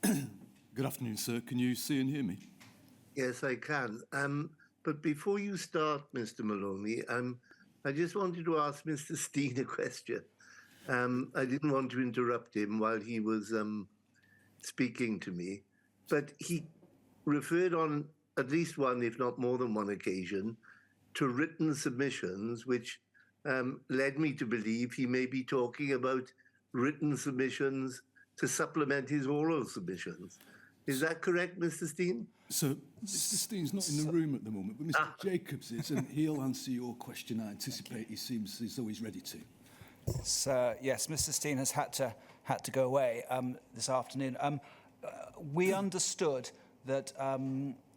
Good afternoon, sir. Can you see and hear me? Yes, I can. But before you start, Mr. Maloney, I just wanted to ask Mr. Steen a question. I didn't want to interrupt him while he was speaking to me, but he referred on at least one, if not more than one occasion, to written submissions, which led me to believe he may be talking about written submissions to supplement his oral submissions. Is that correct, Mr. Steen? So, Mr. Steen's not in the room at the moment, but Mr. Jacobs is, and he'll answer your question. I anticipate he seems as though he's ready to. So, yes, Mr. Steen has had to go away this afternoon. We understood that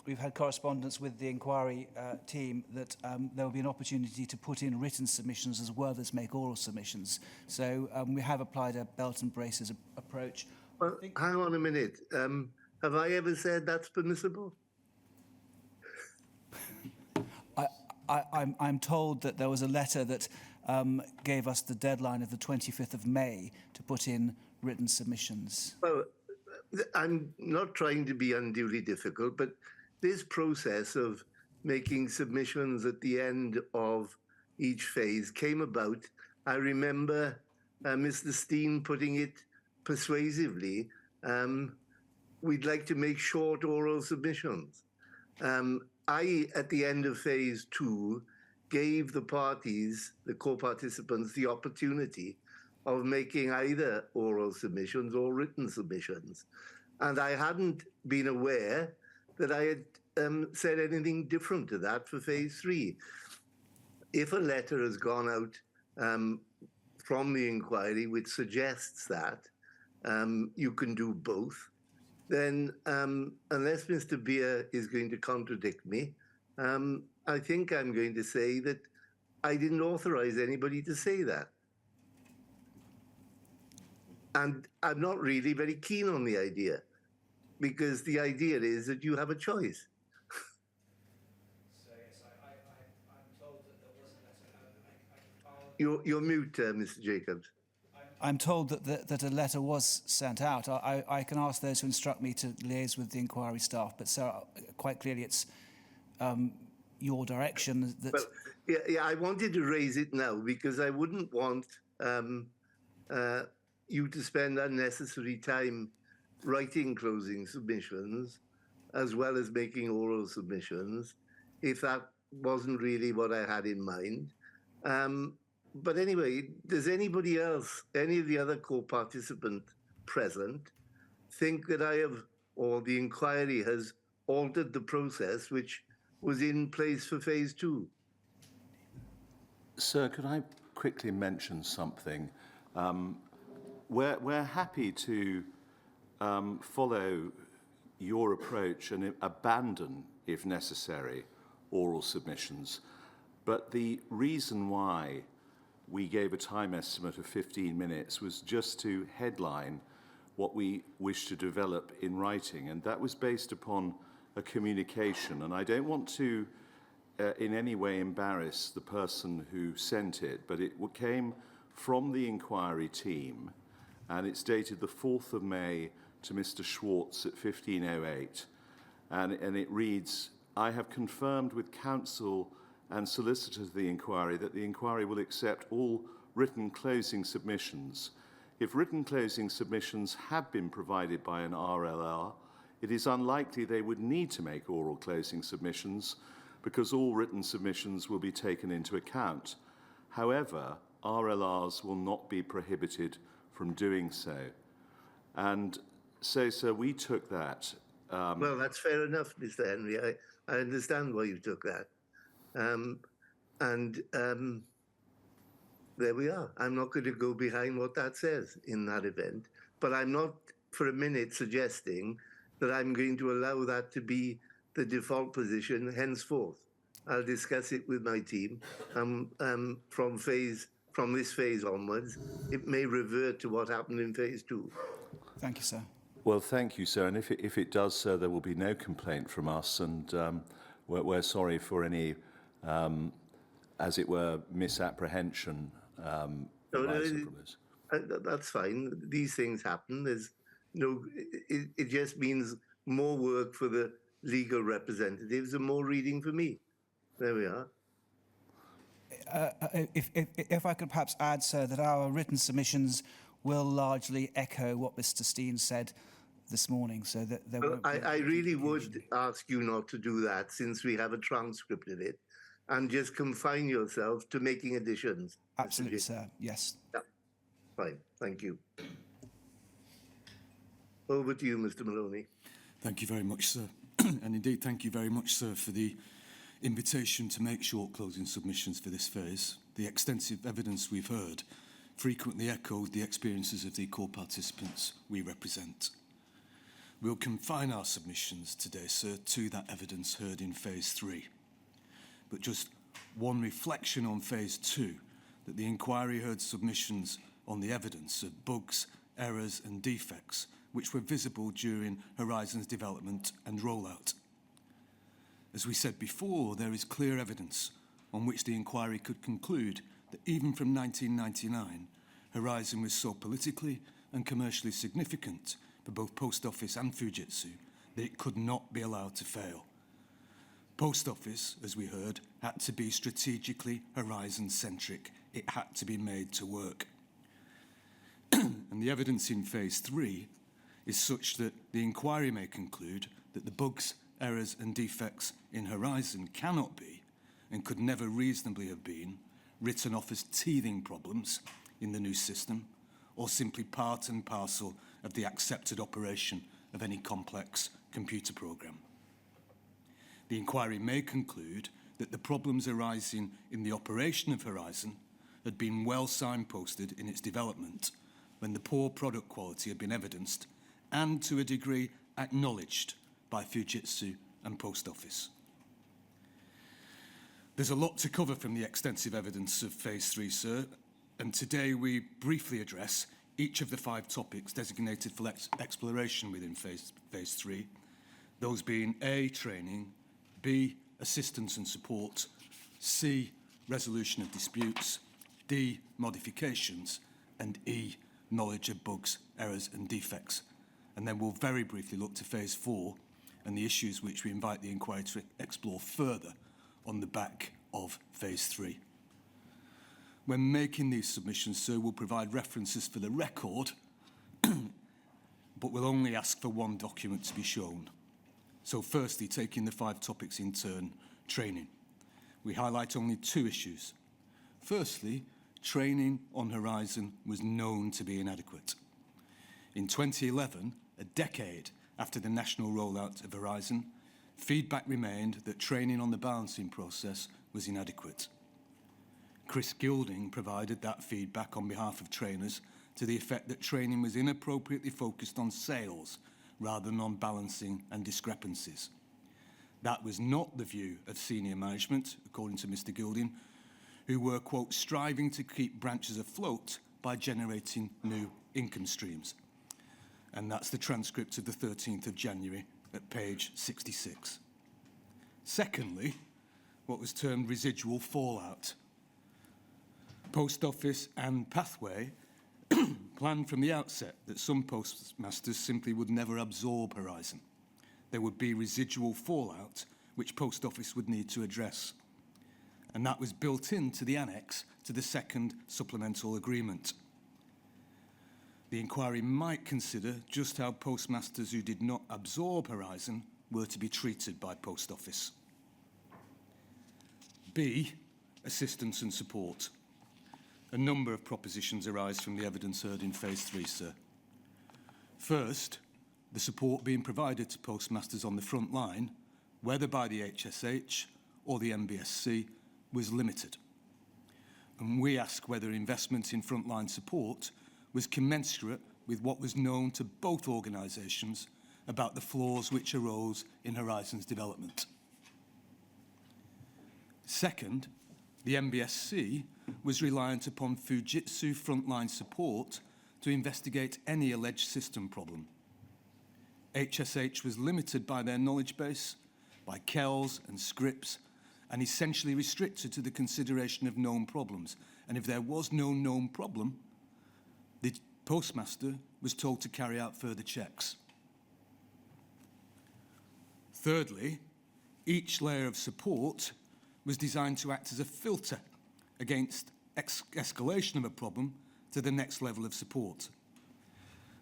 we've had correspondence with the inquiry team that there will be an opportunity to put in written submissions as well as make oral submissions. So we have applied a belt and braces approach. Well, hang on a minute. Have I ever said that's permissible? I'm told that there was a letter that gave us the deadline of the 25th of May to put in written submissions. Well, I'm not trying to be unduly difficult, but this process of making submissions at the end of each phase came about. I remember Mr. Steen putting it persuasively. We'd like to make short oral submissions. At the end of phase 2, gave the parties, the co-participants, the opportunity of making either oral submissions or written submissions. And I hadn't been aware that I had said anything different to that for phase 3. If a letter has gone out from the inquiry which suggests that you can do both, then unless Mr. Beer is going to contradict me, I think I'm going to say that I didn't authorize anybody to say that. And I'm not really very keen on the idea, because the idea is that you have a choice. So, yes, I'm told that there was a letter. You're mute, Mr. Jacobs. I'm told that a letter was sent out. I can ask those who instruct me to liaise with the inquiry staff, but so quite clearly it's your direction that... Well, yeah, I wanted to raise it now because I wouldn't want you to spend unnecessary time writing closing submissions as well as making oral submissions if that wasn't really what I had in mind. But anyway, does anybody else, any of the other co-participant present, think that I have, or the inquiry has altered the process which was in place for phase 2? Sir, could I quickly mention something? We're happy to follow your approach and abandon, if necessary, oral submissions. But the reason why we gave a time estimate of 15 minutes was just to headline what we wish to develop in writing, and that was based upon a communication. And I don't want to in any way embarrass the person who sent it, but it came from the inquiry team, and it's dated the 4th of May to Mr. Schwartz at 15:08, and it reads, "I have confirmed with counsel and solicitors of the inquiry that the inquiry will accept all written closing submissions. If written closing submissions have been provided by an RLR, it is unlikely they would need to make oral closing submissions because all written submissions will be taken into account. However, RLRs will not be prohibited from doing so." And so, sir, we took that. Well, that's fair enough, Mr. Henry. I understand why you took that. There we are. I'm not going to go behind what that says in that event, but I'm not for a minute suggesting that I'm going to allow that to be the default position henceforth. I'll discuss it with my team. From this phase onwards, it may revert to what happened in phase 2. Thank you, sir. Well, thank you, sir. And if it does, sir, there will be no complaint from us, and we're sorry for any, as it were, misapprehension. That's fine. These things happen. There's no, it just means more work for the legal representatives and more reading for me. There we are. If I could perhaps add, sir, that our written submissions will largely echo what Mr. Steen said this morning, so that there Well, won't be... I really would ask you not to do that, since we have a transcript of it, and just confine yourself to making additions. Absolutely, sir. Yes. Yeah, fine. Thank you. Over to you, Mr. Maloney. Thank you very much, sir. And indeed, thank you very much, sir, for the invitation to make short closing submissions for this phase. The extensive evidence we've heard frequently echoed the experiences of the core participants we represent. We'll confine our submissions today, sir, to that evidence heard in phase 3. But just one reflection on phase 2, that the inquiry heard submissions on the evidence of bugs, errors and defects which were visible during Horizon's development and rollout. As we said before, there is clear evidence on which the inquiry could conclude that even from 1999, Horizon was so politically and commercially significant for both Post Office and Fujitsu that it could not be allowed to fail. Post Office, as we heard, had to be strategically Horizon-centric. It had to be made to work. And the evidence in phase 3 is such that the inquiry may conclude that the bugs, errors and defects in Horizon cannot be, and could never reasonably have been, written off as teething problems in the new system, or simply part and parcel of the accepted operation of any complex computer program. The inquiry may conclude that the problems arising in the operation of Horizon had been well signposted in its development when the poor product quality had been evidenced and, to a degree, acknowledged by Fujitsu and Post Office. There's a lot to cover from the extensive evidence of phase 3, sir, and today we briefly address each of the 5 topics designated for exploration within phase 3, those being A, training, B, assistance and support, C, resolution of disputes, D, modifications, and E, knowledge of bugs, errors and defects. And then we'll very briefly look to phase 4 and the issues which we invite the inquiry to explore further on the back of phase 3. When making these submissions, sir, we'll provide references for the record, but we'll only ask for one document to be shown. So firstly, taking the 5 topics in turn, training. We highlight only 2 issues. Firstly, training on Horizon was known to be inadequate. In 2011, a decade after the national rollout of Horizon, feedback remained that training on the balancing process was inadequate. Chris Gilding provided that feedback on behalf of trainers to the effect that training was inappropriately focused on sales rather than on balancing and discrepancies. That was not the view of senior management, according to Mr. Gilding, who were, quote, striving to keep branches afloat by generating new income streams. And that's the transcript of the 13th of January at page 66. Secondly, what was termed residual fallout. Post Office and Pathway planned from the outset that some postmasters simply would never absorb Horizon. There would be residual fallout which Post Office would need to address. And that was built into the annex to the second supplemental agreement. The inquiry might consider just how postmasters who did not absorb Horizon were to be treated by Post Office. B, assistance and support. A number of propositions arise from the evidence heard in phase 3, sir. First, the support being provided to postmasters on the front line, whether by the HSH or the MBSC, was limited. And we ask whether investment in frontline support was commensurate with what was known to both organisations about the flaws which arose in Horizon's development. Second, the MBSC was reliant upon Fujitsu frontline support to investigate any alleged system problem. HSH was limited by their knowledge base, by KELs and scripts, and essentially restricted to the consideration of known problems. And if there was no known problem, the postmaster was told to carry out further checks. Thirdly, each layer of support was designed to act as a filter against escalation of a problem to the next level of support.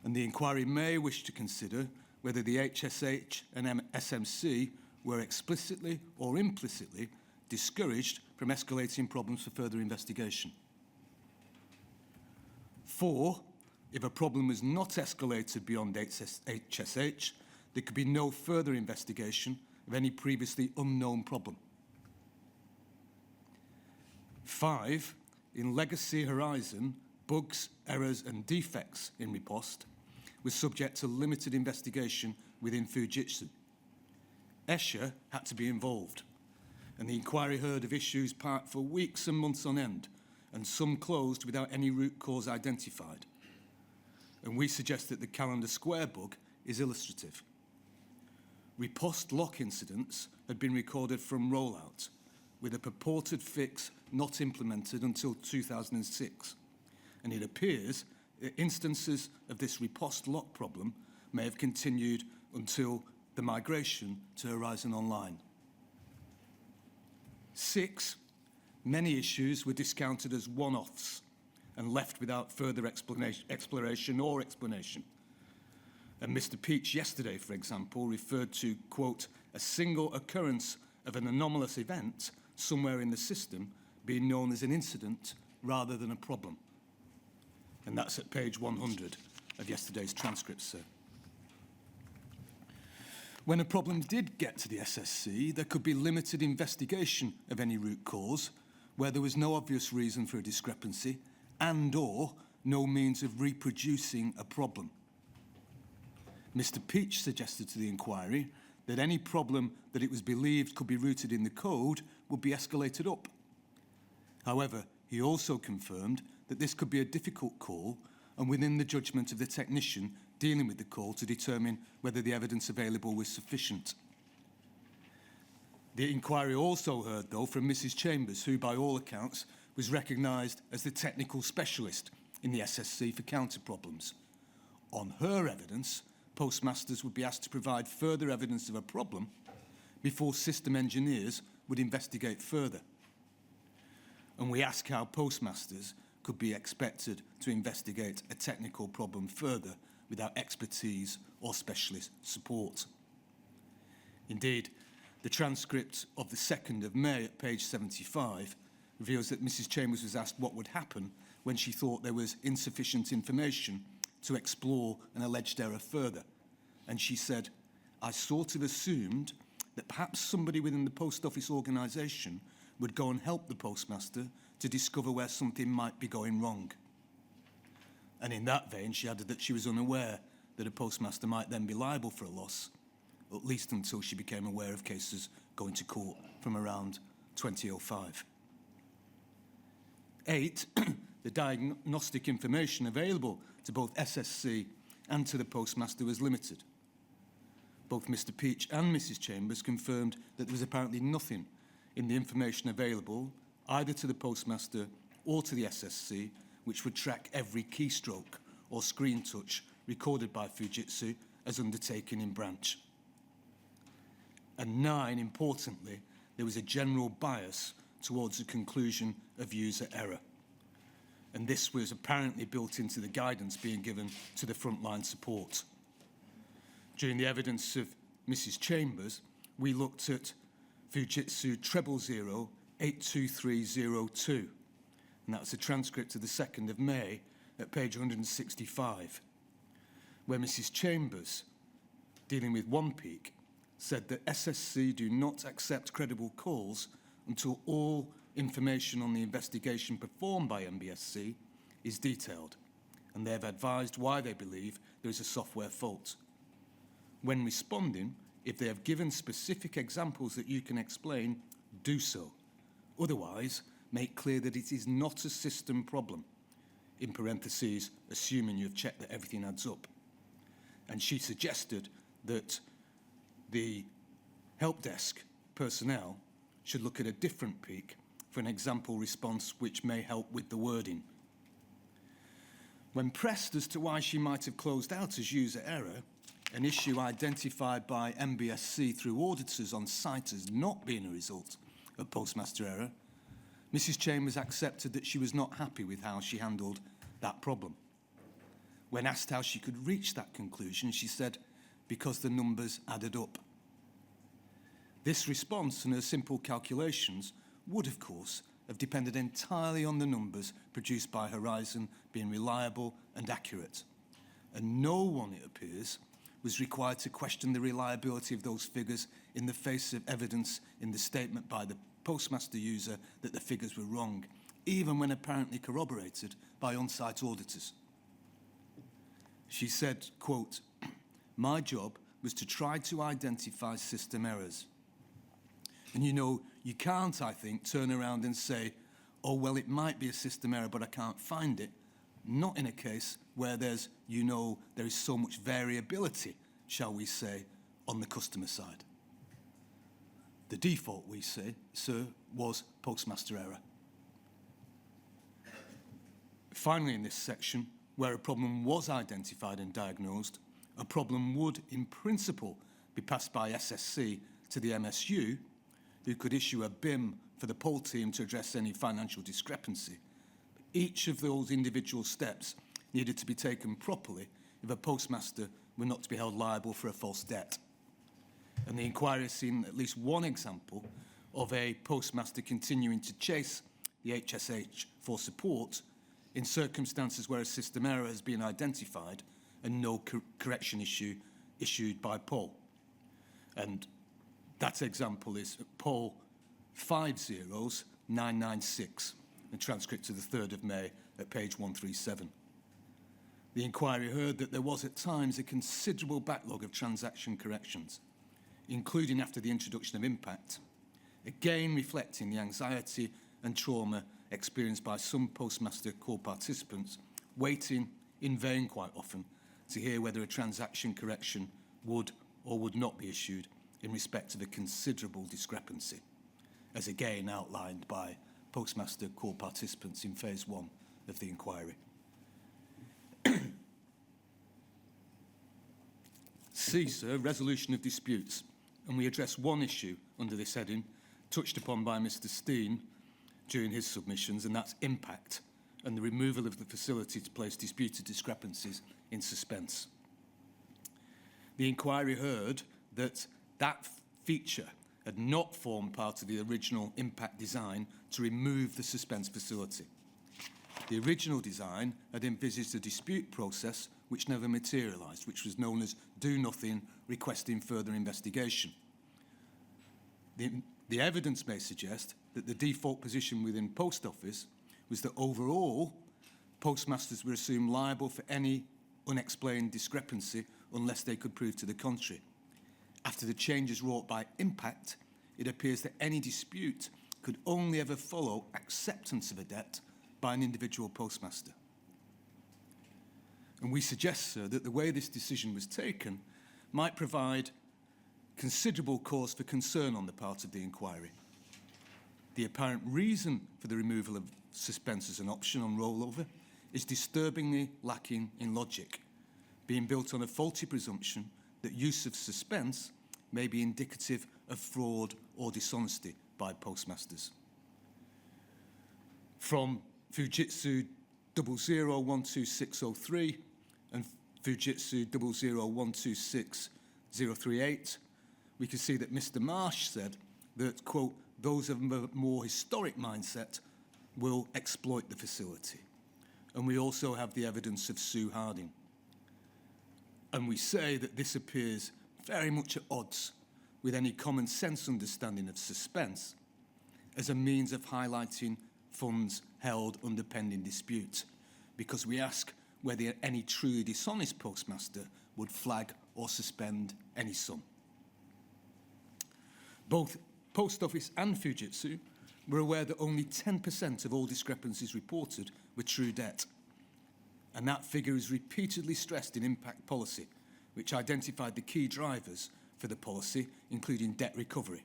And the inquiry may wish to consider whether the HSH and SMC were explicitly or implicitly discouraged from escalating problems for further investigation. 4, if a problem was not escalated beyond HSH, there could be no further investigation of any previously unknown problem. 5, in legacy horizon, bugs, errors and defects in riposte was subject to limited investigation within Fujitsu. ESHA had to be involved, and the inquiry heard of issues parked for weeks and months on end, and some closed without any root cause identified. And we suggest that the Calendar Square bug is illustrative. Riposte lock incidents had been recorded from rollout, with a purported fix not implemented until 2006. And it appears that instances of this riposte lock problem may have continued until the migration to Horizon Online. 6, many issues were discounted as one-offs and left without further exploration or explanation. And Mr. Peach yesterday, for example, referred to, quote, a single occurrence of an anomalous event somewhere in the system being known as an incident rather than a problem. And that's at page 100 of yesterday's transcript, sir. When a problem did get to the SSC, there could be limited investigation of any root cause where there was no obvious reason for a discrepancy and/or no means of reproducing a problem. Mr. Peach suggested to the inquiry that any problem that it was believed could be rooted in the code would be escalated up. However, he also confirmed that this could be a difficult call and within the judgment of the technician dealing with the call to determine whether the evidence available was sufficient. The inquiry also heard, though, from Mrs. Chambers, who, by all accounts, was recognised as the technical specialist in the SSC for counter problems. On her evidence, postmasters would be asked to provide further evidence of a problem before system engineers would investigate further. And we ask how postmasters could be expected to investigate a technical problem further without expertise or specialist support. Indeed, the transcript of the 2nd of May at page 75 reveals that Mrs. Chambers was asked what would happen when she thought there was insufficient information to explore an alleged error further. And she said, I sort of assumed that perhaps somebody within the post office organisation would go and help the postmaster to discover where something might be going wrong. And in that vein, she added that she was unaware that a postmaster might then be liable for a loss, at least until she became aware of cases going to court from around 2005. 8, the diagnostic information available to both SSC and to the postmaster was limited. Both Mr. Peach and Mrs. Chambers confirmed that there was apparently nothing in the information available either to the postmaster or to the SSC which would track every keystroke or screen touch recorded by Fujitsu as undertaken in branch. And 9, importantly, there was a general bias towards the conclusion of user error. And this was apparently built into the guidance being given to the frontline support. During the evidence of Mrs. Chambers, we looked at Fujitsu 000 82302, and that was a transcript of the 2nd of May at page 165, where Mrs. Chambers, dealing with one peak, said that SSC do not accept credible calls until all information on the investigation performed by MBSC is detailed, and they have advised why they believe there is a software fault. When responding, if they have given specific examples that you can explain, do so. Otherwise, make clear that it is not a system problem, in parentheses, assuming you've checked that everything adds up. And she suggested that the help desk personnel should look at a different peak for an example response which may help with the wording. When pressed as to why she might have closed out as user error, an issue identified by MBSC through auditors on site as not being a result of postmaster error, Mrs. Chambers accepted that she was not happy with how she handled that problem. When asked how she could reach that conclusion, she said, because the numbers added up. This response and her simple calculations would, of course, have depended entirely on the numbers produced by Horizon being reliable and accurate. And no one, it appears, was required to question the reliability of those figures in the face of evidence in the statement by the postmaster user that the figures were wrong, even when apparently corroborated by on-site auditors. She said, quote, "My job was to try to identify system errors. And you know, you can't, I think, turn around and say, oh, well, it might be a system error, but I can't find it. Not in a case where there's, you know, there is so much variability, shall we say, on the customer side. The default, we say, sir, was postmaster error. Finally, in this section, where a problem was identified and diagnosed, a problem would, in principle, be passed by SSC to the MSU, who could issue a BIM for the poll team to address any financial discrepancy. Each of those individual steps needed to be taken properly if a postmaster were not to be held liable for a false debt. And the inquiry has seen at least one example of a postmaster continuing to chase the HSH for support in circumstances where a system error has been identified and no correction issue issued by poll. And that example is poll 50996, the transcript of the 3rd of May at page 137. The inquiry heard that there was at times a considerable backlog of transaction corrections, including after the introduction of impact, again reflecting the anxiety and trauma experienced by some postmaster call participants, waiting in vain quite often to hear whether a transaction correction would or would not be issued in respect of a considerable discrepancy, as again outlined by postmaster call participants in phase 1 of the inquiry. C, sir, resolution of disputes. And we address one issue under this heading, touched upon by Mr. Steen during his submissions, and that's impact and the removal of the facility to place disputed discrepancies in suspense. The inquiry heard that that feature had not formed part of the original impact design to remove the suspense facility. The original design had envisaged a dispute process which never materialised, which was known as do nothing, requesting further investigation. The evidence may suggest that the default position within Post Office was that overall, postmasters were assumed liable for any unexplained discrepancy unless they could prove to the contrary. After the changes wrought by impact, it appears that any dispute could only ever follow acceptance of a debt by an individual postmaster. And we suggest, sir, that the way this decision was taken might provide considerable cause for concern on the part of the inquiry. The apparent reason for the removal of suspense as an option on rollover is disturbingly lacking in logic, being built on a faulty presumption that use of suspense may be indicative of fraud or dishonesty by postmasters. From Fujitsu 0012603 and Fujitsu 00126-038, we can see that Mr. Marsh said that, quote, those of a more historic mindset will exploit the facility. And we also have the evidence of Sue Harding. And we say that this appears very much at odds with any common sense understanding of suspense as a means of highlighting funds held under pending dispute, because we ask whether any truly dishonest postmaster would flag or suspend any sum. Both Post Office and Fujitsu were aware that only 10% of all discrepancies reported were true debt. And that figure is repeatedly stressed in impact policy, which identified the key drivers for the policy, including debt recovery.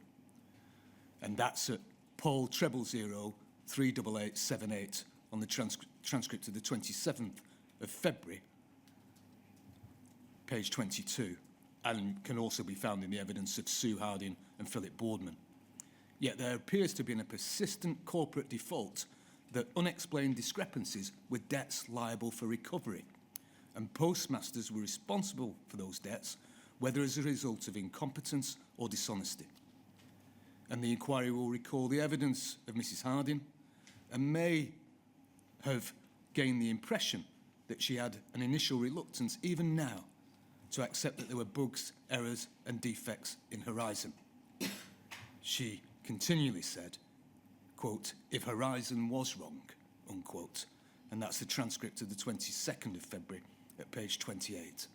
And that's at poll 000-38878 on the transcript of the 27th of February, page 22, and can also be found in the evidence of Sue Harding and Philip Boardman. Yet there appears to have been a persistent corporate default that unexplained discrepancies were debts liable for recovery, and postmasters were responsible for those debts, whether as a result of incompetence or dishonesty. And the inquiry will recall the evidence of Mrs. Harding and may have gained the impression that she had an initial reluctance, even now, to accept that there were bugs, errors and defects in Horizon. She continually said, quote, "if Horizon was wrong," unquote. And that's the transcript of the 22nd of February at page 28.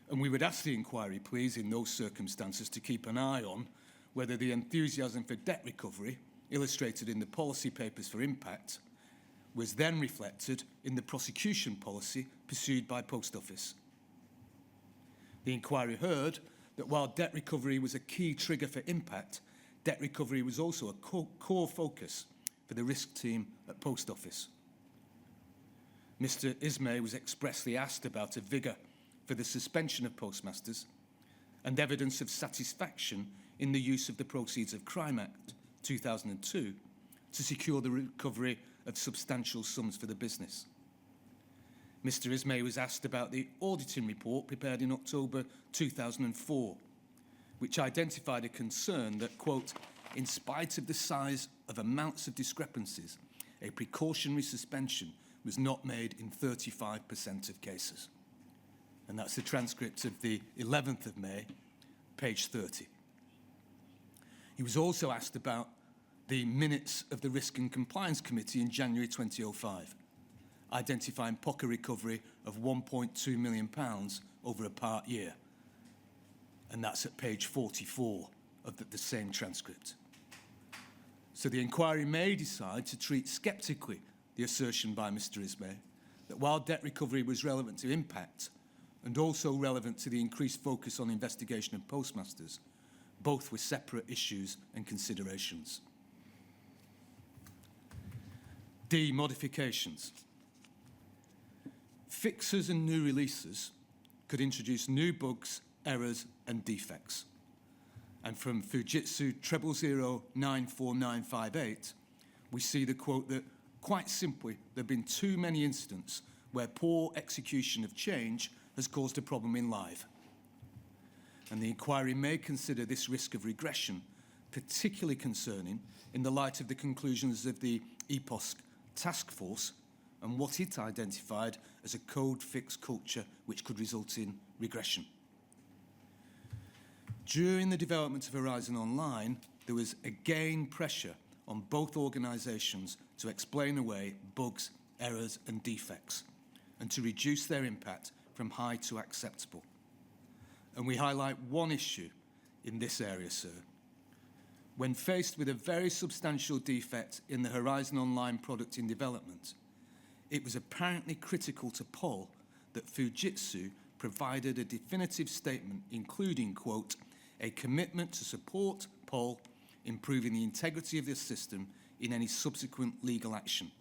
And we would ask the inquiry, please, in those circumstances, to keep an eye on whether the enthusiasm for debt recovery, illustrated in the policy papers for impact, was then reflected in the prosecution policy pursued by Post Office. The inquiry heard that while debt recovery was a key trigger for impact, debt recovery was also a core focus for the risk team at Post Office. Mr. Ismay was expressly asked about a vigour for the suspension of postmasters and evidence of satisfaction in the use of the Proceeds of Crime Act 2002 to secure the recovery of substantial sums for the business. Mr. Ismay was asked about the auditing report prepared in October 2004, which identified a concern that, quote, "in spite of the size of amounts of discrepancies, a precautionary suspension was not made in 35% of cases." And that's the transcript of the 11th of May, page 30. He was also asked about the minutes of the Risk and Compliance Committee in January 2005, identifying pocket recovery of £1.2 million over a part year. And that's at page 44 of the same transcript. So the inquiry may decide to treat sceptically the assertion by Mr. Ismay that while debt recovery was relevant to impact and also relevant to the increased focus on investigation of postmasters, both were separate issues and considerations. D. Modifications. Fixers and new releases could introduce new bugs, errors and defects. And from Fujitsu 000094958, we see the quote that, quite simply, there have been too many incidents where poor execution of change has caused a problem in live. And the inquiry may consider this risk of regression particularly concerning in the light of the conclusions of the EPOSC task force and what it identified as a code fix culture which could result in regression. During the development of Horizon Online, there was again pressure on both organisations to explain away bugs, errors and defects and to reduce their impact from high to acceptable. And we highlight one issue in this area, sir. When faced with a very substantial defect in the Horizon Online product in development, it was apparently critical to Paul that Fujitsu provided a definitive statement including, quote, "a commitment to support Paul improving the integrity of this system in any subsequent legal action,"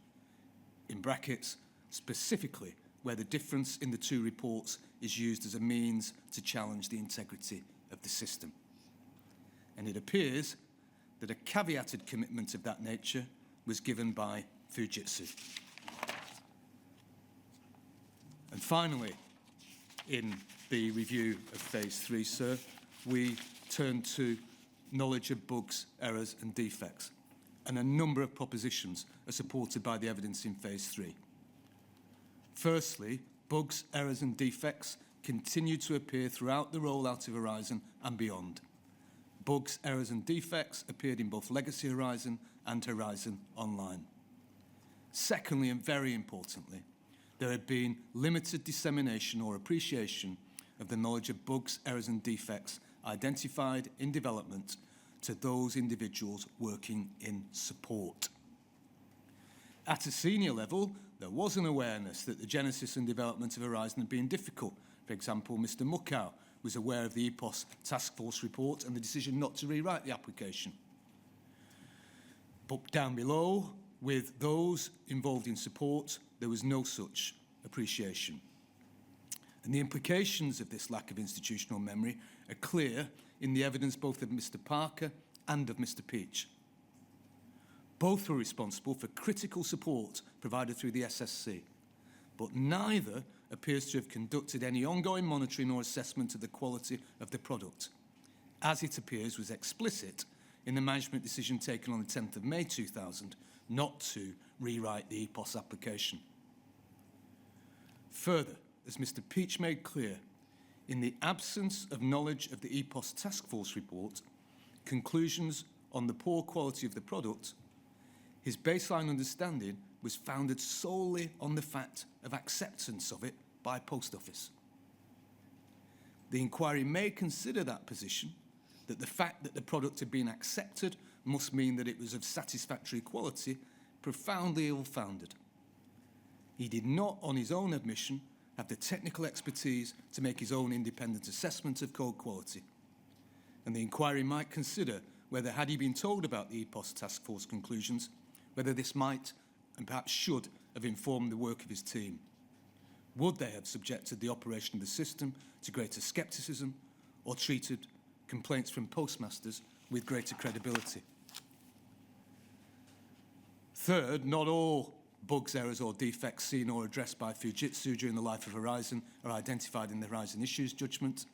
in brackets, specifically where the difference in the two reports is used as a means to challenge the integrity of the system. And it appears that a caveated commitment of that nature was given by Fujitsu. And finally, in the review of Phase 3, sir, we turn to knowledge of bugs, errors and defects. And a number of propositions are supported by the evidence in Phase 3. Firstly, bugs, errors and defects continue to appear throughout the rollout of Horizon and beyond. Bugs, errors and defects appeared in both Legacy Horizon and Horizon Online. Secondly, and very importantly, there had been limited dissemination or appreciation of the knowledge of bugs, errors and defects identified in development to those individuals working in support. At a senior level, there was an awareness that the genesis and development of Horizon had been difficult. For example, Mr. Mukow was aware of the EPOS task force report and the decision not to rewrite the application. But down below, with those involved in support, there was no such appreciation. And the implications of this lack of institutional memory are clear in the evidence both of Mr. Parker and of Mr. Peach. Both were responsible for critical support provided through the SSC, but neither appears to have conducted any ongoing monitoring or assessment of the quality of the product, as it appears was explicit in the management decision taken on the 10th of May 2000 not to rewrite the EPOS application. Further, as Mr. Peach made clear, in the absence of knowledge of the EPOS task force report, conclusions on the poor quality of the product, his baseline understanding was founded solely on the fact of acceptance of it by Post Office. The inquiry may consider that position, that the fact that the product had been accepted must mean that it was of satisfactory quality, profoundly ill-founded. He did not, on his own admission, have the technical expertise to make his own independent assessment of code quality. And the inquiry might consider whether, had he been told about the EPOS task force conclusions, whether this might and perhaps should have informed the work of his team. Would they have subjected the operation of the system to greater scepticism or treated complaints from postmasters with greater credibility? Third, not all bugs, errors or defects seen or addressed by Fujitsu during the life of Horizon are identified in the Horizon Issues Judgment.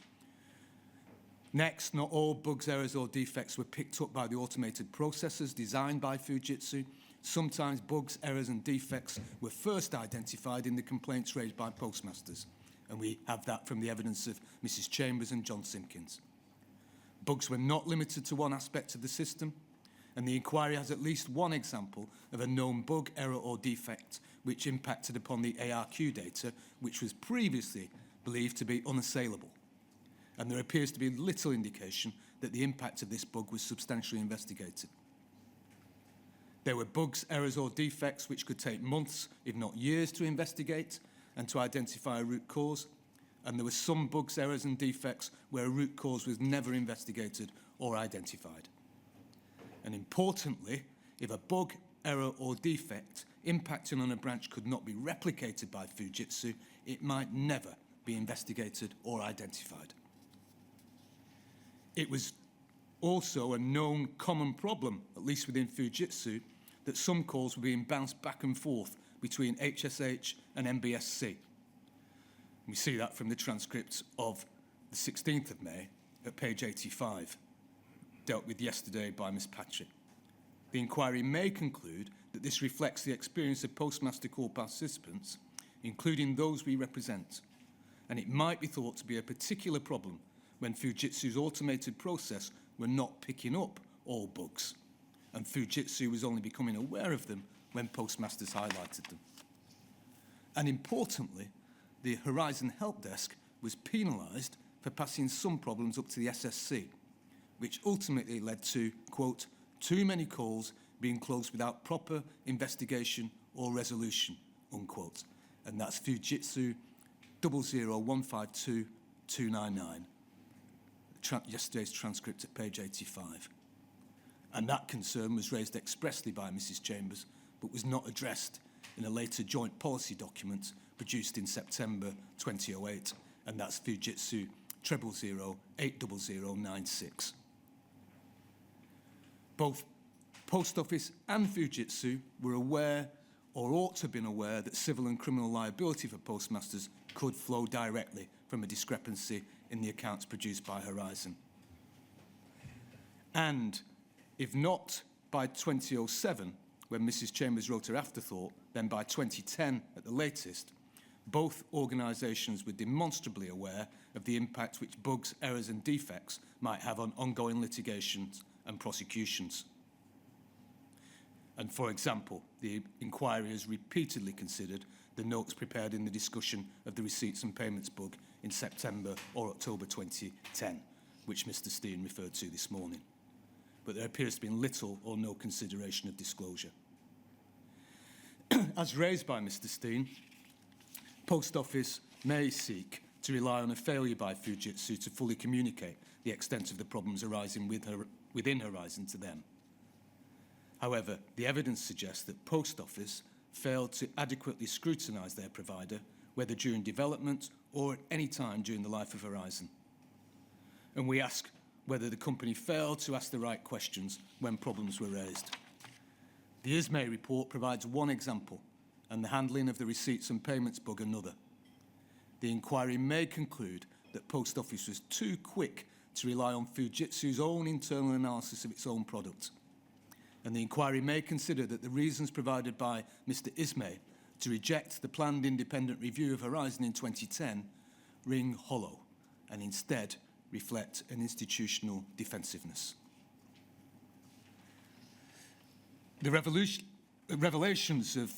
Next, not all bugs, errors or defects were picked up by the automated processors designed by Fujitsu. Sometimes bugs, errors and defects were first identified in the complaints raised by postmasters, and we have that from the evidence of Mrs. Chambers and John Simpkins. Bugs were not limited to one aspect of the system, and the inquiry has at least one example of a known bug, error or defect which impacted upon the ARQ data, which was previously believed to be unassailable. And there appears to be little indication that the impact of this bug was substantially investigated. There were bugs, errors or defects which could take months, if not years, to investigate and to identify a root cause. And there were some bugs, errors and defects where a root cause was never investigated or identified. And importantly, if a bug, error or defect impacting on a branch could not be replicated by Fujitsu, it might never be investigated or identified. It was also a known common problem, at least within Fujitsu, that some calls were being bounced back and forth between HSH and MBSC. We see that from the transcript of the 16th of May at page 85, dealt with yesterday by Ms. Patrick. The inquiry may conclude that this reflects the experience of Postmaster call participants, including those we represent, and it might be thought to be a particular problem when Fujitsu's automated process were not picking up all bugs, and Fujitsu was only becoming aware of them when postmasters highlighted them. And importantly, the Horizon Help Desk was penalised for passing some problems up to the SSC, which ultimately led to, quote, too many calls being closed without proper investigation or resolution, unquote. And that's Fujitsu 00152-299. Yesterday's transcript at page 85. And that concern was raised expressly by Mrs. Chambers, but was not addressed in a later joint policy document produced in September 2008, and that's Fujitsu 000-80096. Both Post Office and Fujitsu were aware, or ought to have been aware, that civil and criminal liability for postmasters could flow directly from a discrepancy in the accounts produced by Horizon. And if not by 2007, when Mrs. Chambers wrote her afterthought, then by 2010 at the latest, both organisations were demonstrably aware of the impact which bugs, errors and defects might have on ongoing litigations and prosecutions. And for example, the inquiry has repeatedly considered the notes prepared in the discussion of the receipts and payments bug in September or October 2010, which Mr. Steen referred to this morning. But there appears to be little or no consideration of disclosure. As raised by Mr. Steen, Post Office may seek to rely on a failure by Fujitsu to fully communicate the extent of the problems arising within Horizon to them. However, the evidence suggests that Post Office failed to adequately scrutinise their provider whether during development or at any time during the life of Horizon. And we ask whether the company failed to ask the right questions when problems were raised. The ISMAE report provides one example, and the handling of the receipts and payments bug another. The inquiry may conclude that Post Office was too quick to rely on Fujitsu's own internal analysis of its own product. And the inquiry may consider that the reasons provided by Mr. ISMAE to reject the planned independent review of Horizon in 2010 ring hollow and instead reflect an institutional defensiveness. The revelations of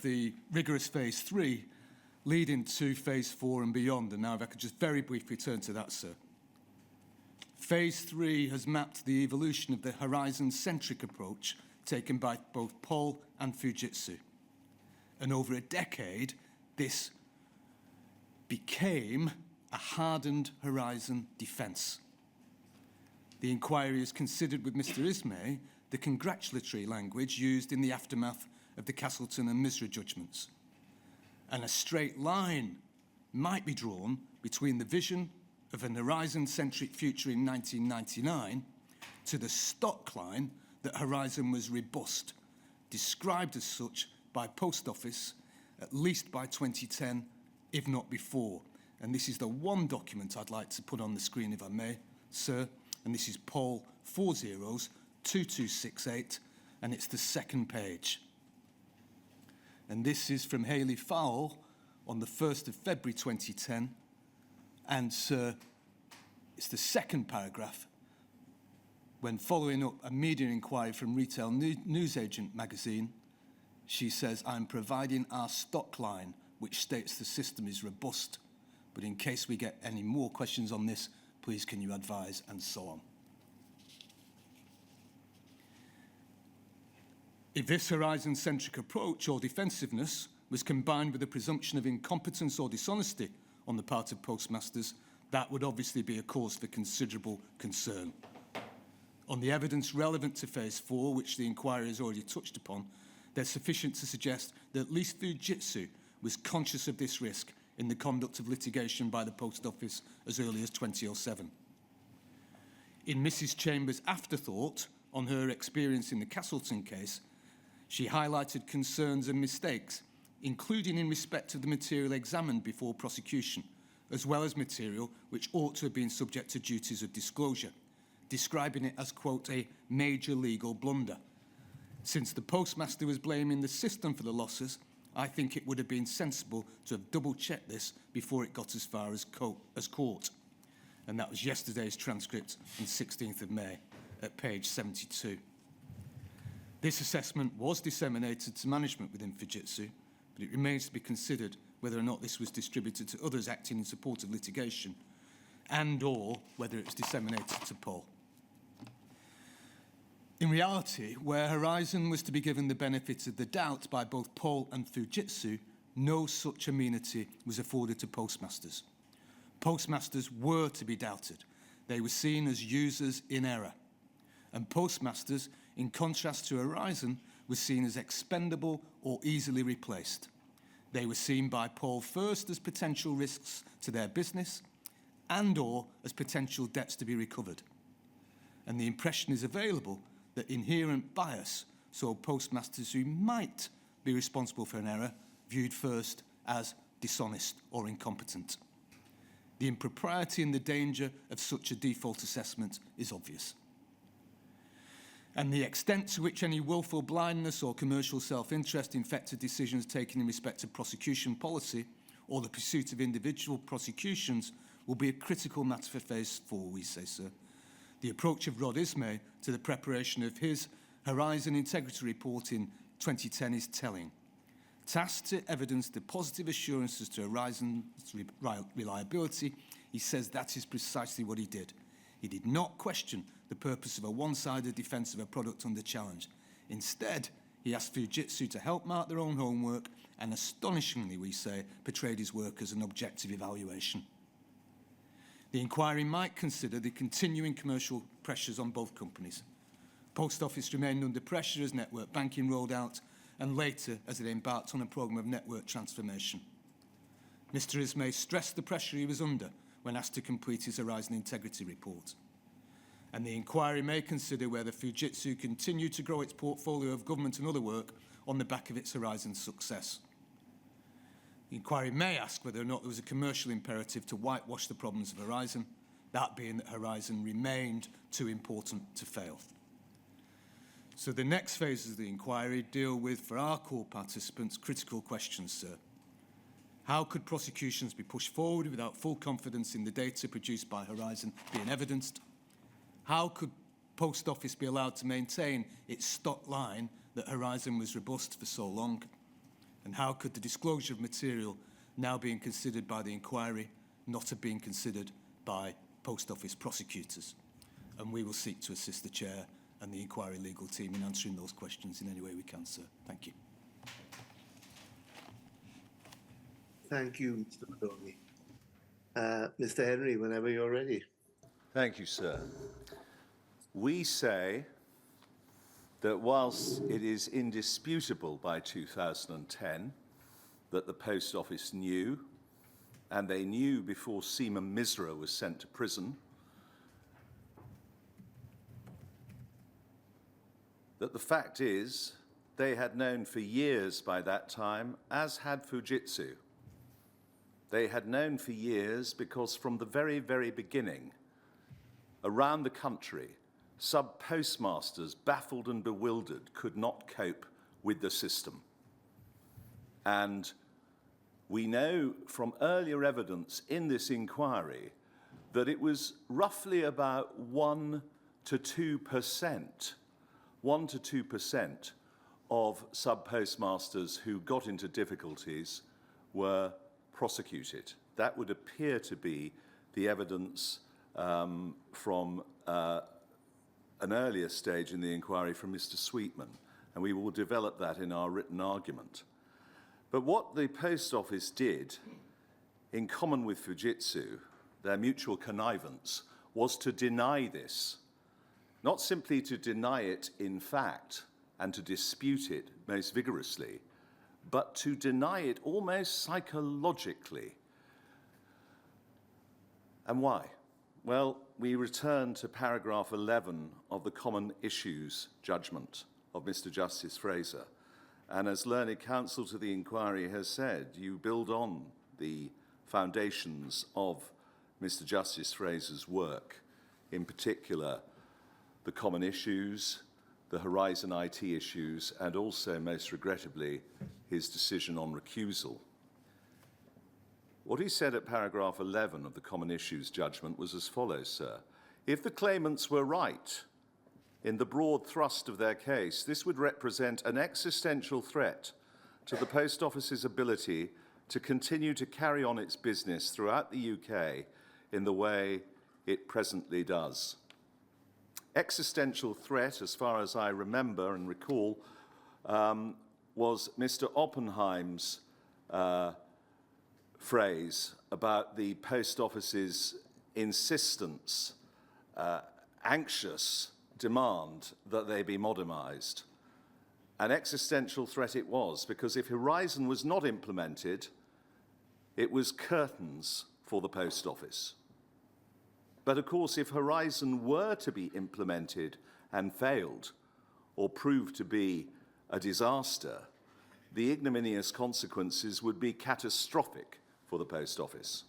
the rigorous Phase 3 lead into Phase 4 and beyond, and now if I could just very briefly turn to that, sir. Phase 3 has mapped the evolution of the Horizon-centric approach taken by both Pol and Fujitsu. And over a decade, this became a hardened Horizon defence. The inquiry has considered with Mr. ISMAE the congratulatory language used in the aftermath of the Castleton and Misra judgments. And a straight line might be drawn between the vision of an Horizon-centric future in 1999 to the stock line that Horizon was robust, described as such by Post Office at least by 2010, if not before. And this is the one document I'd like to put on the screen, if I may, sir. And this is Pol 402268, and it's the second page. And this is from Hayley Fowle on the 1st of February 2010. And, sir, it's the second paragraph. When following up a media inquiry from Retail Newsagent magazine, she says, I'm providing our stock line, which states the system is robust. But in case we get any more questions on this, please can you advise, and so on. If this Horizon-centric approach or defensiveness was combined with a presumption of incompetence or dishonesty on the part of postmasters, that would obviously be a cause for considerable concern. On the evidence relevant to Phase 4, which the inquiry has already touched upon, there's sufficient to suggest that at least Fujitsu was conscious of this risk in the conduct of litigation by the Post Office as early as 2007. In Mrs. Chambers' afterthought on her experience in the Castleton case, she highlighted concerns and mistakes, including in respect of the material examined before prosecution, as well as material which ought to have been subject to duties of disclosure, describing it as, quote, a major legal blunder. Since the postmaster was blaming the system for the losses, I think it would have been sensible to have double-checked this before it got as far as court. And that was yesterday's transcript on 16th of May at page 72. This assessment was disseminated to management within Fujitsu, but it remains to be considered whether or not this was distributed to others acting in support of litigation and or whether it was disseminated to Pol. In reality, where Horizon was to be given the benefit of the doubt by both Pol and Fujitsu, no such amenity was afforded to postmasters. Postmasters were to be doubted. They were seen as users in error. And postmasters, in contrast to Horizon, were seen as expendable or easily replaced. They were seen by Pol first as potential risks to their business and or as potential debts to be recovered. And the impression is available that inherent bias saw postmasters who might be responsible for an error viewed first as dishonest or incompetent. The impropriety and the danger of such a default assessment is obvious. And the extent to which any willful blindness or commercial self-interest infected decisions taken in respect of prosecution policy or the pursuit of individual prosecutions will be a critical matter for Phase 4, we say, sir. The approach of Rod ISMAE to the preparation of his Horizon Integrity Report in 2010 is telling. Tasked to evidence the positive assurances to Horizon's reliability, he says that is precisely what he did. He did not question the purpose of a one-sided defence of a product under challenge. Instead, he asked Fujitsu to help mark their own homework and, astonishingly, we say, portrayed his work as an objective evaluation. The inquiry might consider the continuing commercial pressures on both companies. Post Office remained under pressure as network banking rolled out and later as it embarked on a programme of network transformation. Mr Ismay stressed the pressure he was under when asked to complete his Horizon Integrity Report. And the inquiry may consider whether Fujitsu continued to grow its portfolio of government and other work on the back of its Horizon success. The inquiry may ask whether or not there was a commercial imperative to whitewash the problems of Horizon, that being that Horizon remained too important to fail. So the next phases of the inquiry deal with, for our core participants, critical questions, sir. How could prosecutions be pushed forward without full confidence in the data produced by Horizon being evidenced? How could Post Office be allowed to maintain its stock line that Horizon was robust for so long? And how could the disclosure of material now being considered by the inquiry not have been considered by Post Office prosecutors? And we will seek to assist the Chair and the inquiry legal team in answering those questions in any way we can, sir. Thank you. Thank you, Mr. Mahoney. Mr. Henry, whenever you're ready. Thank you, sir. We say that whilst it is indisputable by 2010 that the Post Office knew, and they knew before Seema Misra was sent to prison, that the fact is they had known for years by that time, as had Fujitsu. They had known for years because from the very, very beginning, around the country, sub-postmasters, baffled and bewildered, could not cope with the system. And we know from earlier evidence in this inquiry that it was roughly about 1 to 2%, 1 to 2% of sub-postmasters who got into difficulties were prosecuted. That would appear to be the evidence from an earlier stage in the inquiry from Mr. Sweetman, and we will develop that in our written argument. But what the Post Office did, in common with Fujitsu, their mutual connivance, was to deny this. Not simply to deny it in fact and to dispute it most vigorously, but to deny it almost psychologically. And why? Well, we return to paragraph 11 of the Common Issues judgment of Mr. Justice Fraser. And as learned counsel to the inquiry has said, you build on the foundations of Mr. Justice Fraser's work, in particular the common issues, the Horizon IT issues, and also, most regrettably, his decision on recusal. What he said at paragraph 11 of the Common Issues judgment was as follows, sir. If the claimants were right in the broad thrust of their case, this would represent an existential threat to the Post Office's ability to continue to carry on its business throughout the UK in the way it presently does. Existential threat, as far as I remember and recall, was Mr. Oppenheim's phrase about the Post Office's insistence, anxious demand that they be modernised. An existential threat it was, because if Horizon was not implemented, it was curtains for the Post Office. But of course, if Horizon were to be implemented and failed, or proved to be a disaster, the ignominious consequences would be catastrophic for the Post Office.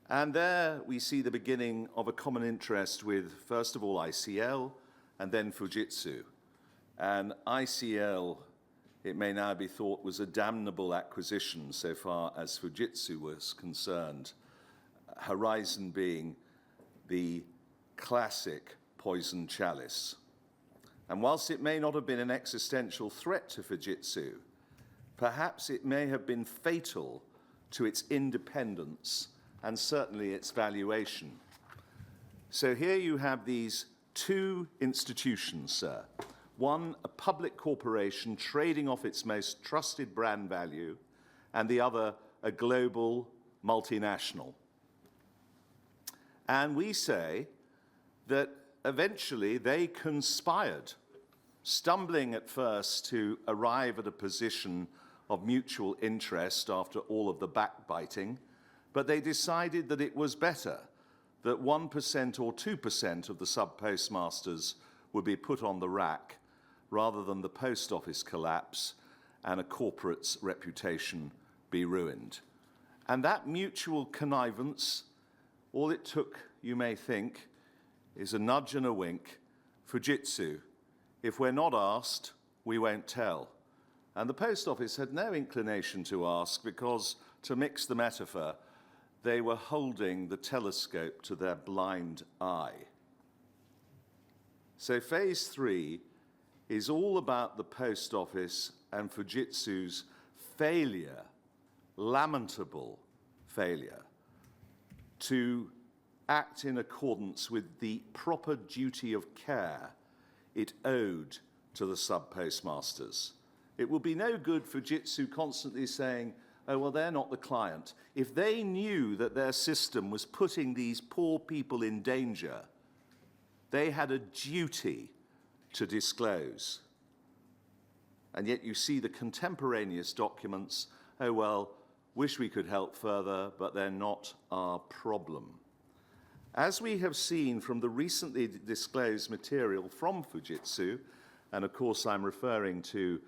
And there we see the beginning of a common interest with, first of all, ICL, and then Fujitsu. And ICL, it may now be thought, was a damnable acquisition so far as Fujitsu was concerned, Horizon being the classic poison chalice. And whilst it may not have been an existential threat to Fujitsu, perhaps it may have been fatal to its independence and certainly its valuation. So here you have these two institutions, sir. One, a public corporation trading off its most trusted brand value, and the other, a global multinational. And we say that eventually they conspired, stumbling at first to arrive at a position of mutual interest after all of the backbiting, but they decided that it was better that 1% or 2% of the sub-postmasters would be put on the rack rather than the post office collapse and a corporate's reputation be ruined. And that mutual connivance, all it took, you may think, is a nudge and a wink. Fujitsu, if we're not asked, we won't tell. And the post office had no inclination to ask because, to mix the metaphor, they were holding the telescope to their blind eye. So phase 3 is all about the post office and Fujitsu's failure, lamentable failure, to act in accordance with the proper duty of care it owed to the sub-postmasters. It will be no good Fujitsu constantly saying, oh, well, they're not the client. If they knew that their system was putting these poor people in danger, they had a duty to disclose. And yet you see the contemporaneous documents, oh, well, wish we could help further, but they're not our problem. As we have seen from the recently disclosed material from Fujitsu, and of course I'm referring to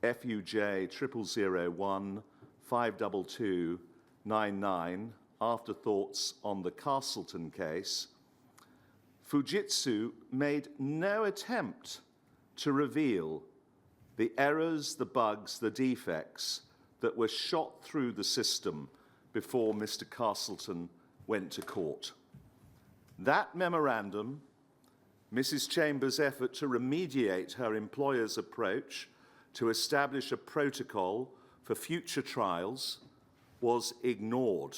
FUJ 0001 52299, Afterthoughts on the Castleton case, Fujitsu made no attempt to reveal the errors, the bugs, the defects that were shot through the system before Mr. Castleton went to court. That memorandum, Mrs. Chambers' effort to remediate her employer's approach to establish a protocol for future trials, was ignored.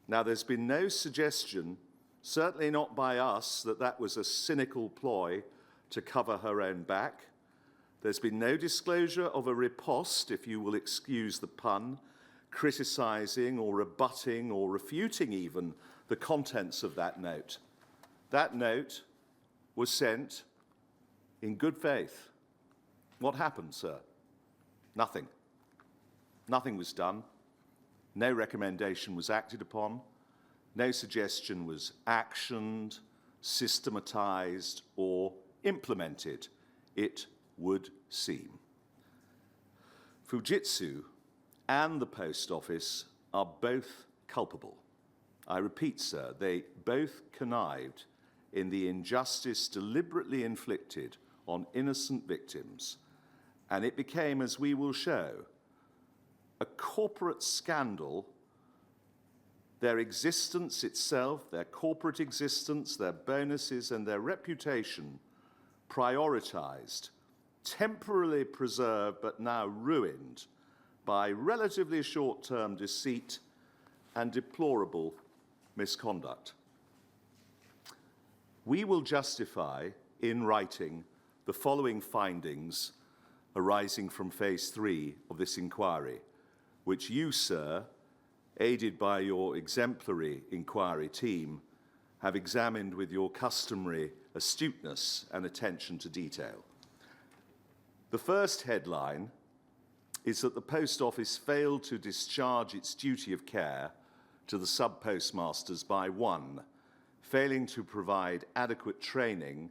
Now, there's been no suggestion, certainly not by us, that that was a cynical ploy to cover her own back. There's been no disclosure of a riposte, if you will excuse the pun, criticizing or rebutting or refuting even the contents of that note. That note was sent in good faith. What happened, sir? Nothing. Nothing was done. No recommendation was acted upon. No suggestion was actioned, systematized, or implemented, it would seem. Fujitsu and the Post Office are both culpable. I repeat, sir, they both connived in the injustice deliberately inflicted on innocent victims, and it became, as we will show, a corporate scandal. Their existence itself, their corporate existence, their bonuses, and their reputation prioritized, temporarily preserved but now ruined by relatively short-term deceit and deplorable misconduct. We will justify in writing the following findings arising from phase 3 of this inquiry, which you, sir, aided by your exemplary inquiry team, have examined with your customary astuteness and attention to detail. The first headline is that the Post Office failed to discharge its duty of care to the sub-postmasters by 1, failing to provide adequate training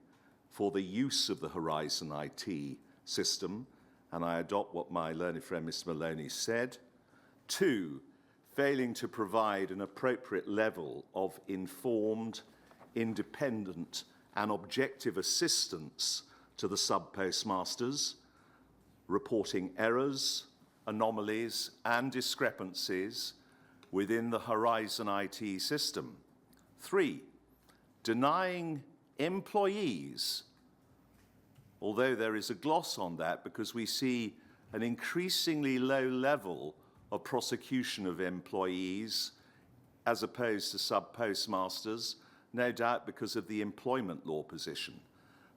for the use of the Horizon IT system, and I adopt what my learned friend Mr. Maloney said. 2, failing to provide an appropriate level of informed, independent, and objective assistance to the sub-postmasters, reporting errors, anomalies, and discrepancies within the Horizon IT system. 3, denying employees, although there is a gloss on that because we see an increasingly low level of prosecution of employees as opposed to sub-postmasters, no doubt because of the employment law position.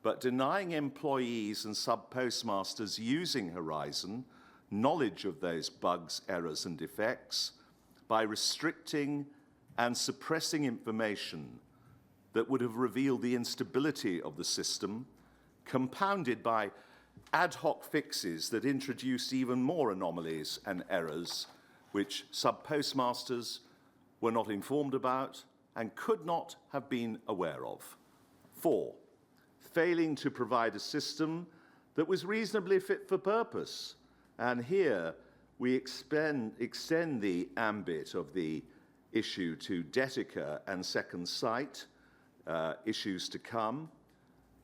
But denying employees and sub-postmasters using Horizon knowledge of those bugs, errors, and defects by restricting and suppressing information that would have revealed the instability of the system, compounded by ad hoc fixes that introduced even more anomalies and errors which sub-postmasters were not informed about and could not have been aware of. 4, failing to provide a system that was reasonably fit for purpose. And here we extend the ambit of the issue to Detica and Second Sight, issues to come,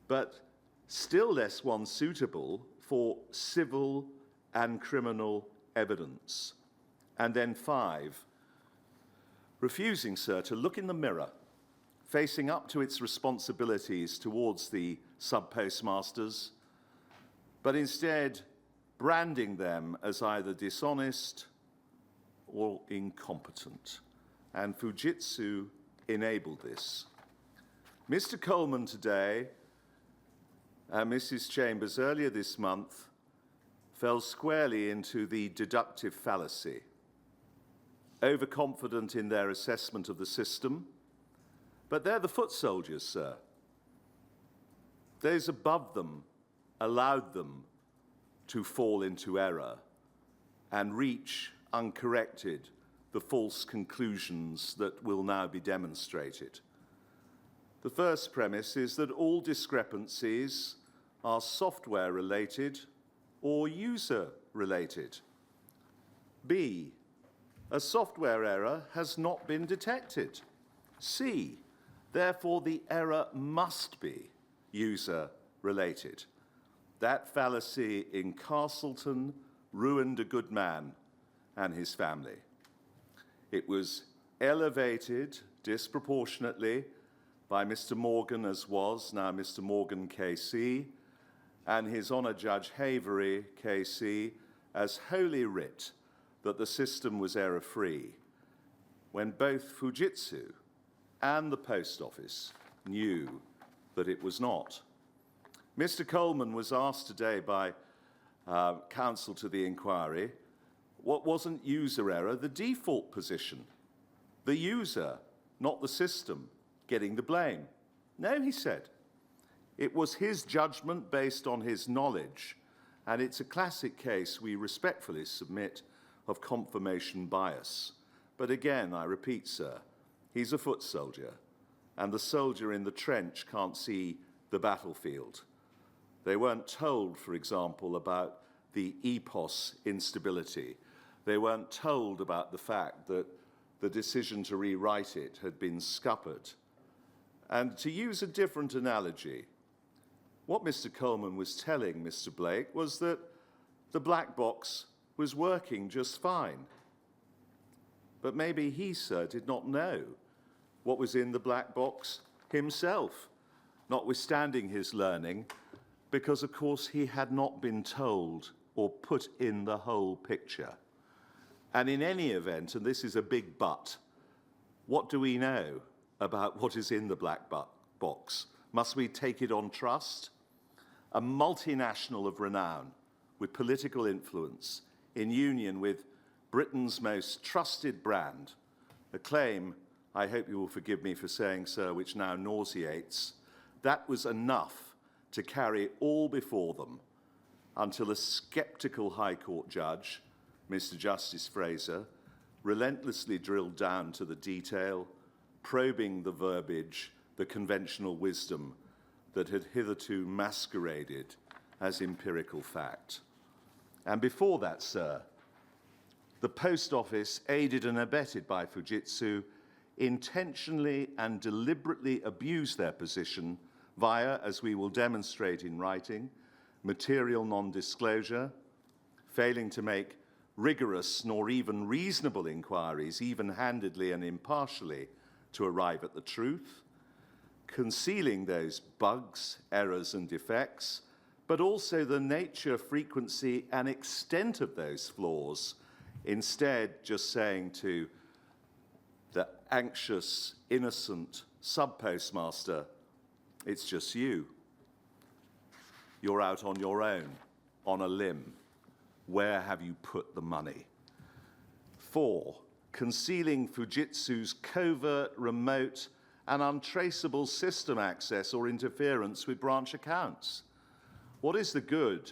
but still less one suitable for civil and criminal evidence. And then 5, refusing, sir, to look in the mirror, facing up to its responsibilities towards the sub-postmasters, but instead branding them as either dishonest or incompetent. And Fujitsu enabled this. Mr. Coleman today and Mrs. Chambers earlier this month fell squarely into the deductive fallacy, overconfident in their assessment of the system, but they're the foot soldiers, sir. Those above them allowed them to fall into error and reach uncorrected the false conclusions that will now be demonstrated. The first premise is that all discrepancies are software-related or user-related. B, a software error has not been detected. C, therefore the error must be user-related. That fallacy in Castleton ruined a good man and his family. It was elevated disproportionately by Mr. Morgan, as was now Mr. Morgan KC, and His Honour Judge Havery KC, as holy writ that the system was error-free, when both Fujitsu and the Post Office knew that it was not. Mr. Coleman was asked today by counsel to the inquiry, what wasn't user error the default position? The user, not the system, getting the blame. No, he said. It was his judgment based on his knowledge, and it's a classic case we respectfully submit of confirmation bias. But again, I repeat, sir, he's a foot soldier, and the soldier in the trench can't see the battlefield. They weren't told, for example, about the EPOS instability. They weren't told about the fact that the decision to rewrite it had been scuppered. And to use a different analogy, what Mr. Coleman was telling Mr. Blake was that the black box was working just fine. But maybe he, sir, did not know what was in the black box himself, notwithstanding his learning, because, of course, he had not been told or put in the whole picture. And in any event, and this is a big but, what do we know about what is in the black box? Must we take it on trust? A multinational of renown with political influence in union with Britain's most trusted brand, a claim, I hope you will forgive me for saying, sir, which now nauseates, that was enough to carry all before them until a sceptical High Court judge, Mr. Justice Fraser, relentlessly drilled down to the detail, probing the verbiage, the conventional wisdom that had hitherto masqueraded as empirical fact. And before that, sir, the Post Office, aided and abetted by Fujitsu, intentionally and deliberately abused their position via, as we will demonstrate in writing, material non-disclosure, failing to make rigorous nor even reasonable inquiries, even-handedly and impartially, to arrive at the truth, concealing those bugs, errors and defects, but also the nature, frequency and extent of those flaws, instead just saying to the anxious, innocent sub-postmaster, it's just you. You're out on your own, on a limb. Where have you put the money? 4, concealing Fujitsu's covert, remote, and untraceable system access or interference with branch accounts. What is the good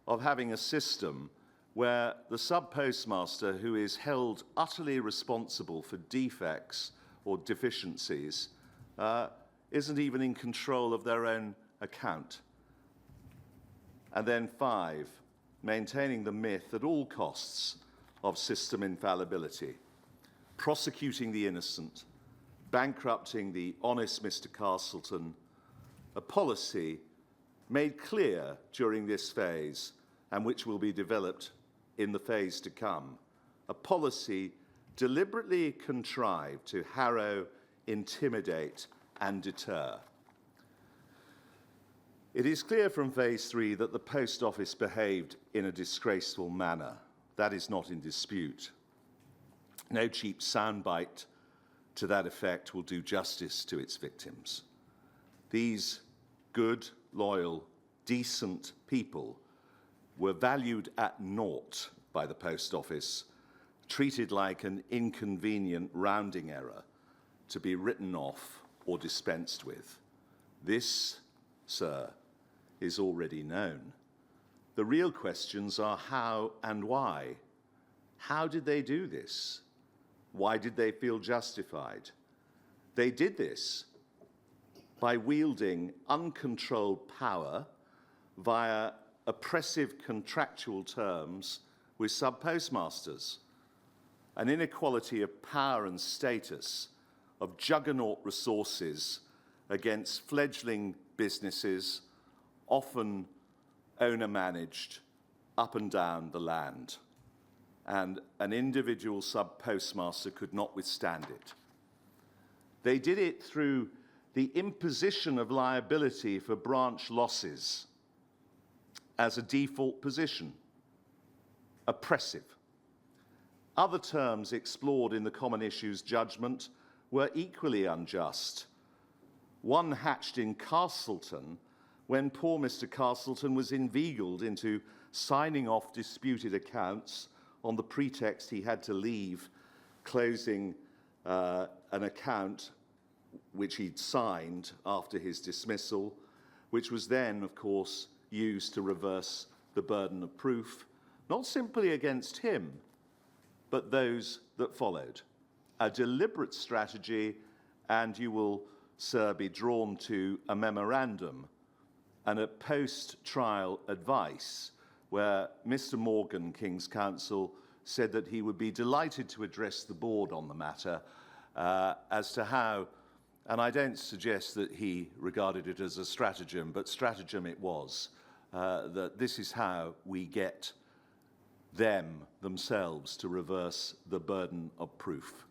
of having a system where the sub-postmaster, who is held utterly responsible for defects or deficiencies, isn't even in control of their own account. And then 5, maintaining the myth at all costs of system infallibility, prosecuting the innocent, bankrupting the honest Mr. Castleton, a policy made clear during this phase and which will be developed in the phase to come, a policy deliberately contrived to harrow, intimidate, and deter. It is clear from phase 3 that the Post Office behaved in a disgraceful manner. That is not in dispute. No cheap soundbite to that effect will do justice to its victims. These good, loyal, decent people were valued at naught by the Post Office, treated like an inconvenient rounding error to be written off or dispensed with. This, sir, is already known. The real questions are how and why. How did they do this? Why did they feel justified? They did this by wielding uncontrolled power via oppressive contractual terms with sub-postmasters, an inequality of power and status, of juggernaut resources against fledgling businesses, often owner-managed, up and down the land. And an individual sub-postmaster could not withstand it. They did it through the imposition of liability for branch losses as a default position, oppressive. Other terms explored in the Common Issues judgment were equally unjust. One hatched in Castleton when poor Mr. Castleton was inveigled into signing off disputed accounts on the pretext he had to leave closing an account which he'd signed after his dismissal, which was then, of course, used to reverse the burden of proof, not simply against him, but those that followed. A deliberate strategy, and you will, sir, be drawn to a memorandum and a post-trial advice where Mr. Morgan, King's Counsel, said that he would be delighted to address the board on the matter as to how, and I don't suggest that he regarded it as a stratagem, but stratagem it was, that this is how we get them themselves to reverse the burden of proof,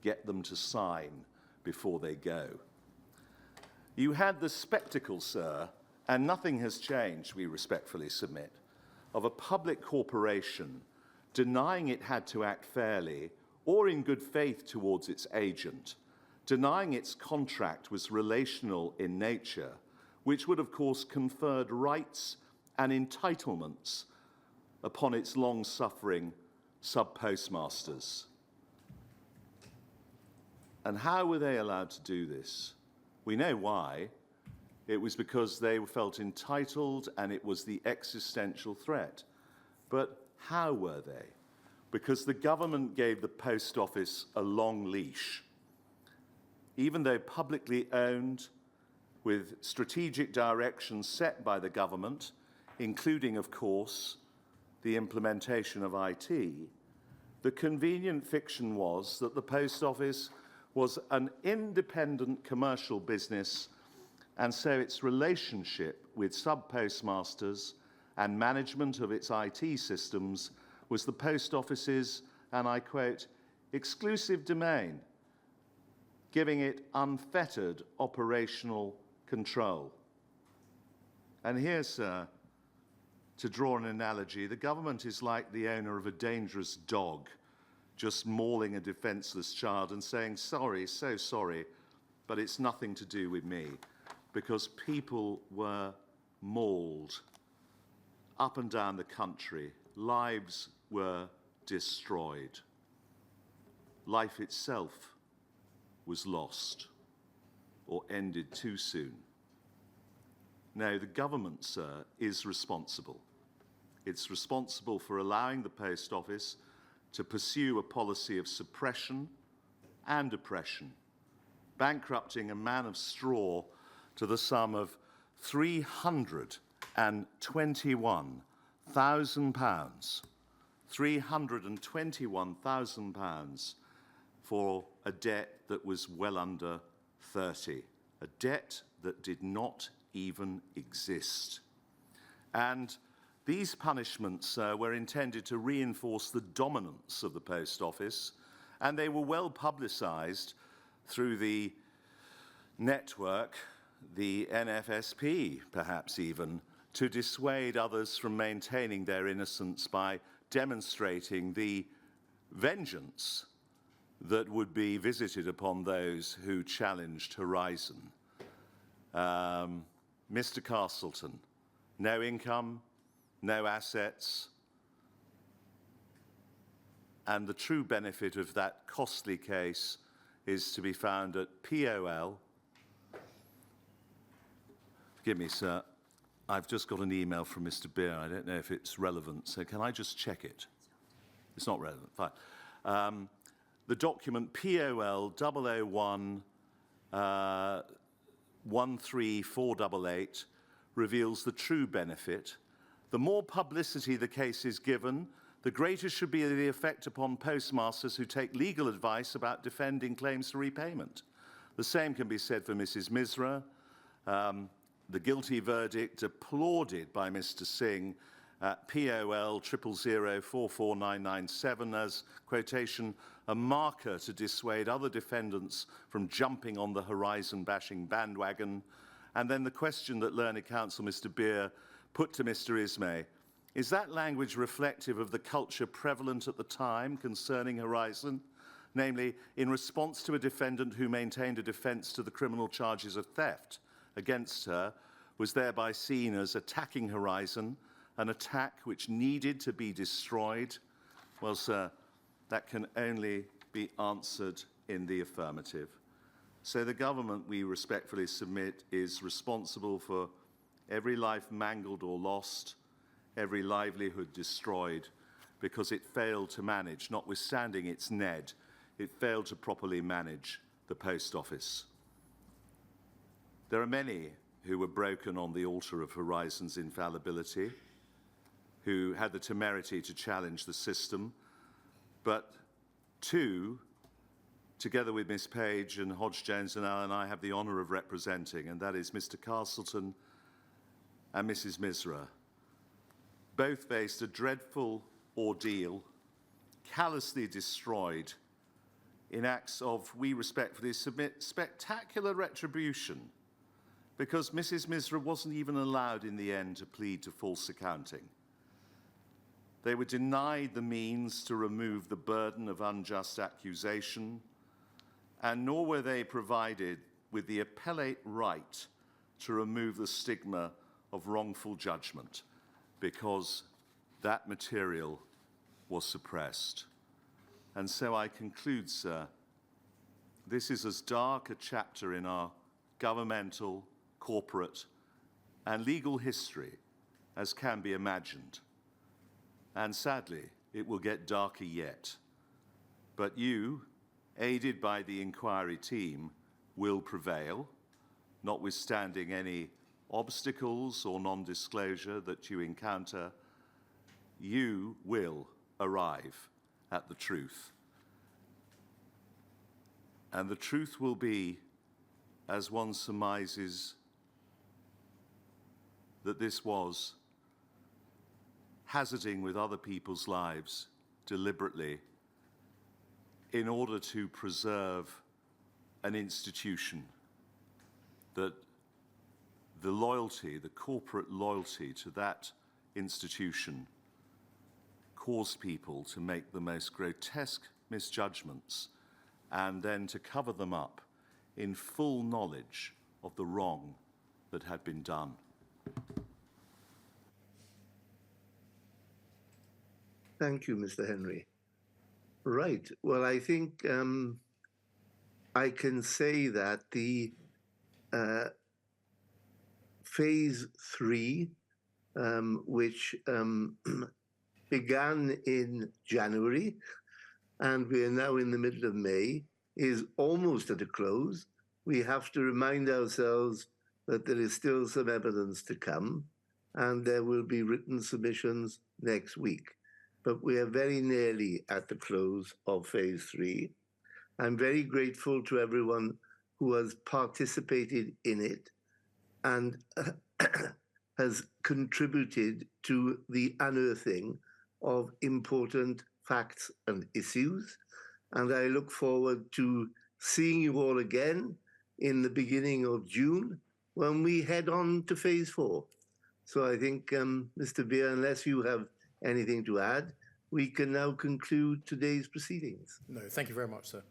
get them to sign before they go. You had the spectacle, sir, and nothing has changed, we respectfully submit, of a public corporation denying it had to act fairly or in good faith towards its agent, denying its contract was relational in nature, which would of course conferred rights and entitlements upon its long-suffering sub-postmasters. And how were they allowed to do this? We know why. It was because they felt entitled and it was the existential threat. But how were they? Because the government gave the Post Office a long leash. Even though publicly owned, with strategic directions set by the government, including, of course, the implementation of IT, the convenient fiction was that the Post Office was an independent commercial business, and so its relationship with sub-postmasters and management of its IT systems was the Post Office's, and I quote, exclusive domain, giving it unfettered operational control. And here, sir, to draw an analogy, the government is like the owner of a dangerous dog just mauling a defenseless child and saying, sorry, so sorry, but it's nothing to do with me, because people were mauled up and down the country. Lives were destroyed. Life itself was lost or ended too soon. No, the government, sir, is responsible. It's responsible for allowing the Post Office to pursue a policy of suppression and oppression, bankrupting a man of straw to the sum of £321,000. £321,000 for a debt that was well under 30, a debt that did not even exist. And these punishments were intended to reinforce the dominance of the Post Office, and they were well publicised through the network, the NFSP perhaps even, to dissuade others from maintaining their innocence by demonstrating the vengeance that would be visited upon those who challenged Horizon. Mr. Castleton, no income, no assets, and the true benefit of that costly case is to be found at POL. Forgive me, sir. I've just got an email from Mr. Beer. I don't know if it's relevant, so can I just check it? It's not relevant. Fine. The document POL 001 13488 reveals the true benefit. The more publicity the case is given, the greater should be the effect upon postmasters who take legal advice about defending claims for repayment. The same can be said for Mrs. Misra. The guilty verdict applauded by Mr. Singh at POL 000044997 as, quotation, a marker to dissuade other defendants from jumping on the Horizon-bashing bandwagon. And then the question that Learned Counsel Mr. Beer put to Mr. Ismay, is that language reflective of the culture prevalent at the time concerning Horizon? Namely, in response to a defendant who maintained a defence to the criminal charges of theft against her, was thereby seen as attacking Horizon, an attack which needed to be destroyed? Well, sir, that can only be answered in the affirmative. So the government, we respectfully submit, is responsible for every life mangled or lost, every livelihood destroyed, because it failed to manage, notwithstanding its NED, it failed to properly manage the Post Office. There are many who were broken on the altar of Horizon's infallibility, who had the temerity to challenge the system, but two, together with Miss Page and Hodge Jones and Allen, I have the honour of representing, and that is Mr. Castleton and Mrs. Misra. Both faced a dreadful ordeal, callously destroyed in acts of, we respectfully submit, spectacular retribution, because Mrs. Misra wasn't even allowed in the end to plead to false accounting. They were denied the means to remove the burden of unjust accusation, and nor were they provided with the appellate right to remove the stigma of wrongful judgment, because that material was suppressed. And so I conclude, sir, this is as dark a chapter in our governmental, corporate, and legal history as can be imagined. And sadly, it will get darker yet. But you, aided by the inquiry team, will prevail, notwithstanding any obstacles or non-disclosure that you encounter. You will arrive at the truth. And the truth will be, as one surmises, that this was hazarding with other people's lives deliberately in order to preserve an institution, that the loyalty, the corporate loyalty to that institution caused people to make the most grotesque misjudgments and then to cover them up in full knowledge of the wrong that had been done. Thank you, Mr. Henry. Right. Well, I think I can say that the phase 3 which began in January, and we are now in the middle of May, is almost at a close. We have to remind ourselves that there is still some evidence to come, and there will be written submissions next week. But we are very nearly at the close of phase 3. I'm very grateful to everyone who has participated in it and has contributed to the unearthing of important facts and issues. And I look forward to seeing you all again in the beginning of June when we head on to phase 4. So I think, Mr. Beer, unless you have anything to add, we can now conclude today's proceedings. No, thank you very much, sir.